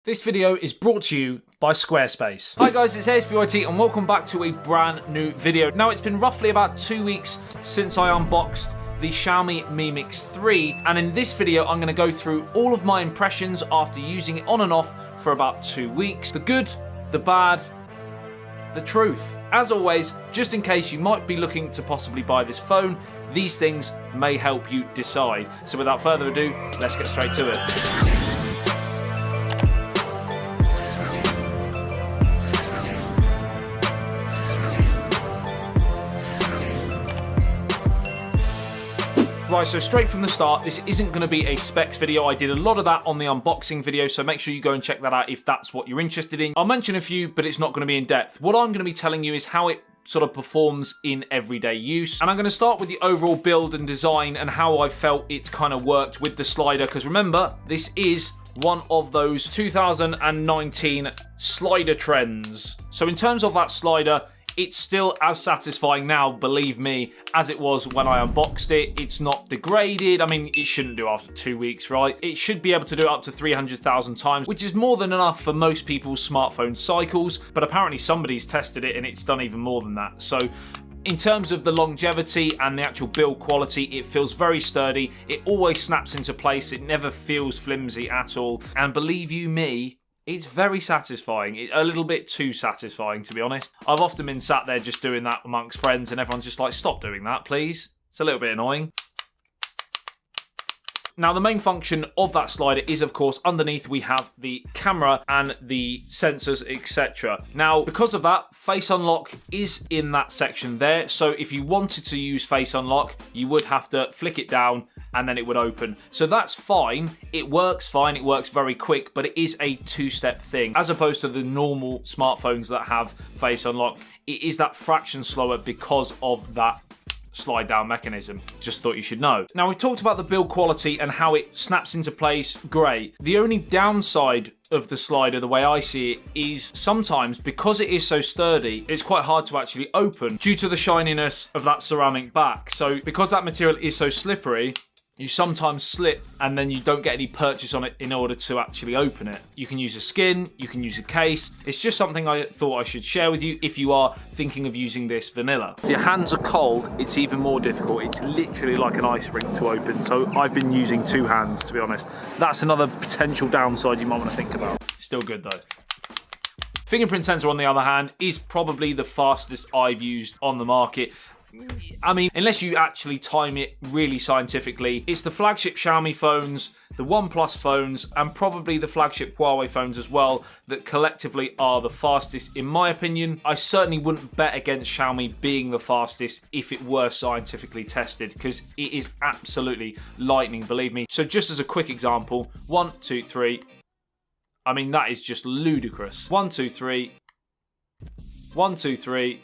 This video is brought to you by Squarespace. Hi guys, it's ASPYT and welcome back to a brand new video. Now it's been roughly about 2 weeks since I unboxed the Xiaomi Mi Mix 3, and in this video I'm going to go through all of my impressions after using it on and off for about 2 weeks. The good, the bad, the truth. As always, just in case you might be looking to possibly buy this phone, these things may help you decide. So without further ado, let's get straight to it. Right, so straight from the start, this isn't going to be a specs video. I did a lot of that on the unboxing video, so make sure you go and check that out if that's what you're interested in. I'll mention a few, but it's not going to be in depth. What I'm going to be telling you is how it sort of performs in everyday use. And I'm going to start with the overall build and design and how I felt it's kind of worked with the slider, because remember, this is one of those 2019 slider trends. So in terms of that slider, it's still as satisfying now, believe me, as it was when I unboxed it. It's not degraded. I mean, it shouldn't do after 2 weeks, right? It should be able to do it up to 300,000 times, which is more than enough for most people's smartphone cycles, but apparently somebody's tested it and it's done even more than that. So in terms of the longevity and the actual build quality, it feels very sturdy. It always snaps into place. It never feels flimsy at all. And believe you me, it's very satisfying, a little bit too satisfying, to be honest. I've often been sat there just doing that amongst friends and everyone's just like, stop doing that, please. It's a little bit annoying. Now, the main function of that slider is, of course, underneath we have the camera and the sensors, etc. Now, because of that, Face Unlock is in that section there. So if you wanted to use Face Unlock, you would have to flick it down and then it would open. So that's fine. It works fine. It works very quick, but it is a two-step thing. As opposed to the normal smartphones that have Face Unlock, it is that fraction slower because of that slide down mechanism. Just thought you should know. Now, we've talked about the build quality and how it snaps into place. Great. The only downside of the slider, the way I see it, is sometimes because it is so sturdy, it's quite hard to actually open due to the shininess of that ceramic back. So because that material is so slippery, you sometimes slip and then you don't get any purchase on it in order to actually open it. You can use a skin, you can use a case. It's just something I thought I should share with you if you are thinking of using this vanilla. If your hands are cold, it's even more difficult. It's literally like an ice rink to open. So I've been using two hands, to be honest. That's another potential downside you might want to think about. Still good though. Fingerprint sensor, on the other hand, is probably the fastest I've used on the market. I mean, unless you actually time it really scientifically, it's the flagship Xiaomi phones, the OnePlus phones, and probably the flagship Huawei phones as well that collectively are the fastest, in my opinion. I certainly wouldn't bet against Xiaomi being the fastest if it were scientifically tested, because it is absolutely lightning, believe me. So just as a quick example, 1, 2, 3. I mean, that is just ludicrous. 1, 2, 3. 1, 2, 3.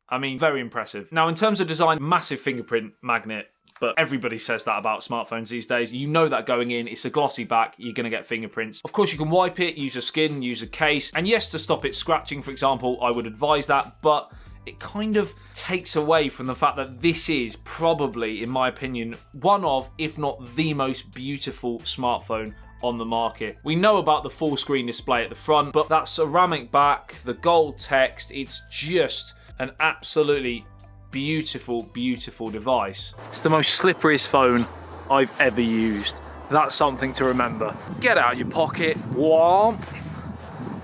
I mean, very impressive. Now, in terms of design, massive fingerprint magnet, but everybody says that about smartphones these days. You know that going in, it's a glossy back, you're going to get fingerprints. Of course, you can wipe it, use a skin, use a case, and yes, to stop it scratching, for example, I would advise that, but it kind of takes away from the fact that this is probably, in my opinion, one of, if not the most beautiful smartphone on the market. We know about the full screen display at the front, but that ceramic back, the gold text, it's just an absolutely beautiful, beautiful device. It's the most slipperiest phone I've ever used. That's something to remember. Get out your pocket. Womp.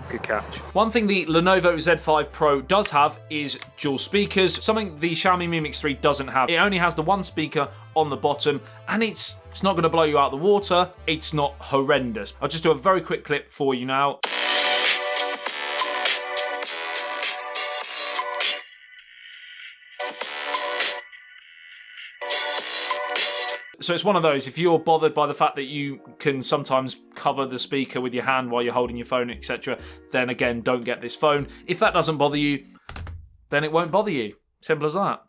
Good catch. One thing the Lenovo Z5 Pro does have is dual speakers, something the Xiaomi Mi Mix 3 doesn't have. It only has the one speaker on the bottom, and it's not going to blow you out of the water. It's not horrendous. I'll just do a very quick clip for you now. So it's one of those, if you're bothered by the fact that you can sometimes cover the speaker with your hand while you're holding your phone, etc., then again, don't get this phone. If that doesn't bother you, then it won't bother you. Simple as that.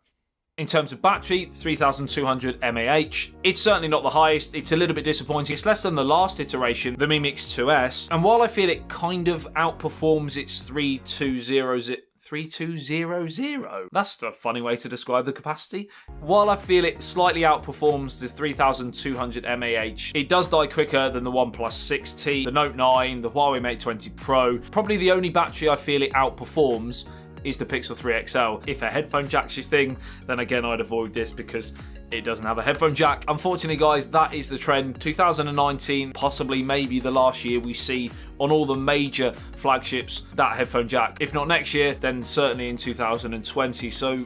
In terms of battery, 3200 mAh. It's certainly not the highest. It's a little bit disappointing. It's less than the last iteration, the Mi Mix 2S. And while I feel it kind of outperforms its 3200 3200. That's a funny way to describe the capacity. While I feel it slightly outperforms the 3200 mAh, it does die quicker than the OnePlus 6T, the Note 9, the Huawei Mate 20 Pro. Probably the only battery I feel it outperforms is the Pixel 3 XL. If a headphone jack's your thing, then again I'd avoid this because it doesn't have a headphone jack. Unfortunately, guys, that is the trend. 2019, possibly maybe the last year we see on all the major flagships that headphone jack. If not next year, then certainly in 2020. So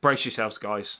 brace yourselves, guys.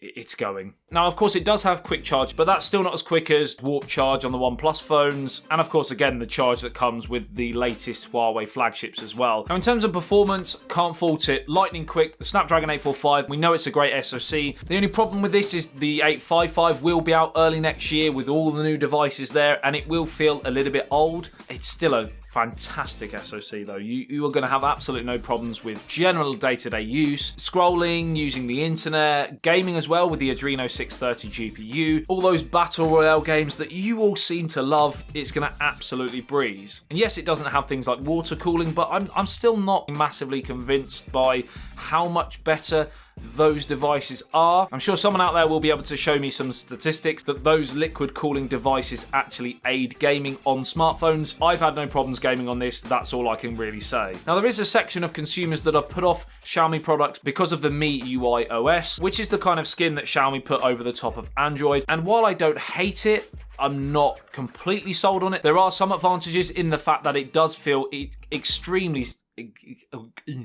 It's going. Now, of course, it does have quick charge, but that's still not as quick as Warp Charge on the OnePlus phones. And of course, again, the charge that comes with the latest Huawei flagships as well. Now, in terms of performance, can't fault it. Lightning quick, the Snapdragon 845, we know it's a great SoC. The only problem with this is the 855 will be out early next year with all the new devices there, and it will feel a little bit old. It's still a fantastic SoC though. You are going to have absolutely no problems with general day-to-day use, scrolling, using the internet, gaming as well with the Adreno 630 GPU, all those battle royale games that you all seem to love. It's going to absolutely breeze. And yes, it doesn't have things like water cooling, but I'm still not massively convinced by how much better those devices are. I'm sure someone out there will be able to show me some statistics that those liquid cooling devices actually aid gaming on smartphones. I've had no problems gaming on this, that's all I can really say. Now, there is a section of consumers that have put off Xiaomi products because of the MIUI OS, which is the kind of skin that Xiaomi put over the top of Android. And while I don't hate it, I'm not completely sold on it. There are some advantages in the fact that it does feel extremely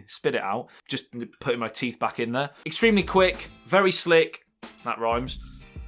spit it out, just putting my teeth back in there. Extremely quick, very slick, that rhymes.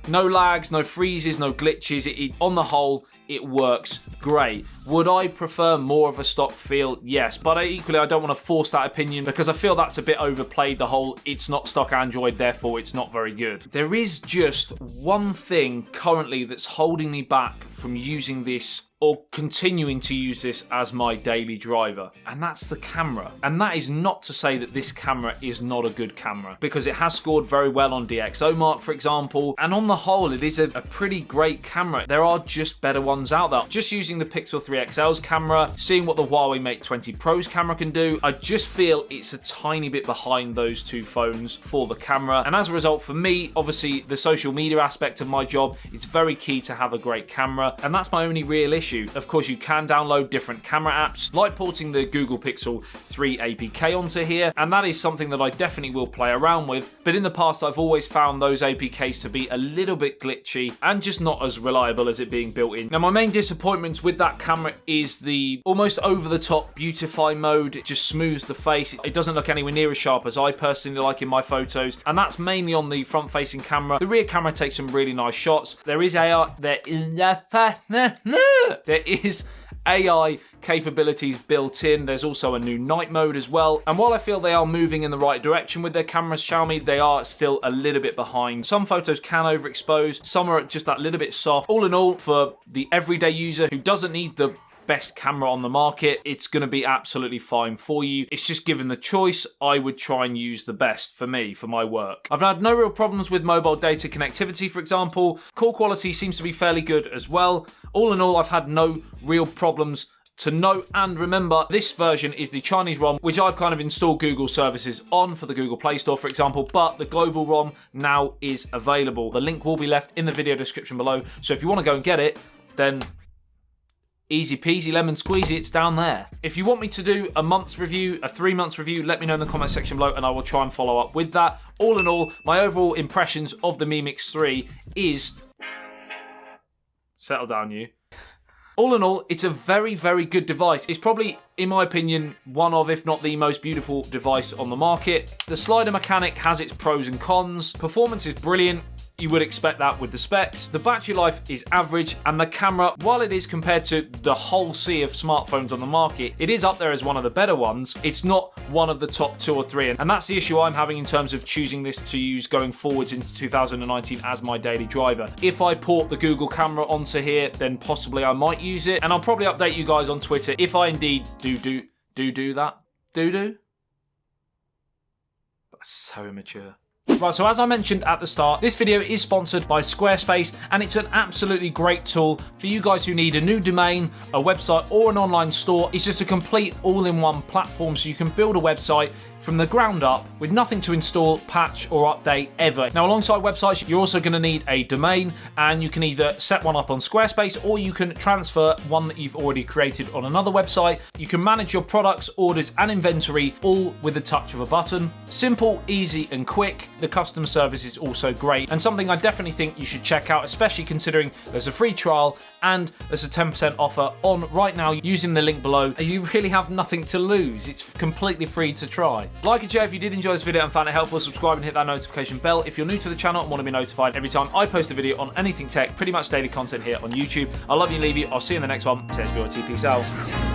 No lags, no freezes, no glitches. On the whole, it works great. Would I prefer more of a stock feel? Yes, but equally I don't want to force that opinion because I feel that's a bit overplayed, the whole it's not stock Android, therefore it's not very good. There is just one thing currently that's holding me back from using this or continuing to use this as my daily driver, and that's the camera. And that is not to say that this camera is not a good camera, because it has scored very well on DxOMark, for example, and on the whole, it is a pretty great camera. There are just better ones out there. Just using the Pixel 3 XL's camera, seeing what the Huawei Mate 20 Pro's camera can do, I just feel it's a tiny bit behind those two phones for the camera. And as a result, for me, obviously, the social media aspect of my job, it's very key to have a great camera, and that's my only real issue. Of course, you can download different camera apps, like porting the Google Pixel 3 APK onto here, and that is something that I definitely will play around with. But in the past, I've always found those APKs to be a little bit glitchy and just not as reliable as it being built in. Now, my main disappointments with that camera is the almost over-the-top beautify mode. It just smooths the face. It doesn't look anywhere near as sharp as I personally like in my photos, and that's mainly on the front-facing camera. The rear camera takes some really nice shots. There is AI capabilities built in. There's also a new night mode as well. And while I feel they are moving in the right direction with their cameras, Xiaomi, they are still a little bit behind. Some photos can overexpose, some are just that little bit soft. All in all, for the everyday user who doesn't need the best camera on the market, it's going to be absolutely fine for you. It's just given the choice, I would try and use the best for me, for my work. I've had no real problems with mobile data connectivity, for example. Call quality seems to be fairly good as well. All in all, I've had no real problems to note. And remember, this version is the Chinese ROM, which I've kind of installed Google services on for the Google Play Store, for example, but the global ROM now is available. The link will be left in the video description below. So if you want to go and get it, then easy peasy lemon squeezy, it's down there. If you want me to do a month's review, a 3 months review, let me know in the comment section below and I will try and follow up with that. All in all, my overall impressions of the Mi Mix 3 is... Settle down, you. All in all, it's a very, very good device. It's probably, in my opinion, one of, if not the most beautiful device on the market. The slider mechanic has its pros and cons. Performance is brilliant. You would expect that with the specs. The battery life is average, and the camera, while it is compared to the whole sea of smartphones on the market, it is up there as one of the better ones. It's not one of the top 2 or 3, and that's the issue I'm having in terms of choosing this to use going forwards into 2019 as my daily driver. If I port the Google camera onto here, then possibly I might use it, and I'll probably update you guys on Twitter if I indeed do that. That's so immature. Right, so as I mentioned at the start, this video is sponsored by Squarespace, and it's an absolutely great tool for you guys who need a new domain, a website, or an online store. It's just a complete all-in-one platform, so you can build a website from the ground up with nothing to install, patch, or update ever. Now, alongside websites, you're also going to need a domain, and you can either set one up on Squarespace or you can transfer one that you've already created on another website. You can manage your products, orders, and inventory all with the touch of a button. Simple, easy, and quick. The customer service is also great, and something I definitely think you should check out, especially considering there's a free trial and there's a 10% offer on right now using the link below. You really have nothing to lose. It's completely free to try. Like and share if you did enjoy this video and found it helpful. Subscribe and hit that notification bell if you're new to the channel and want to be notified every time I post a video on anything tech. Pretty much daily content here on YouTube. I love you, leave you. I'll see you in the next one. Peace out.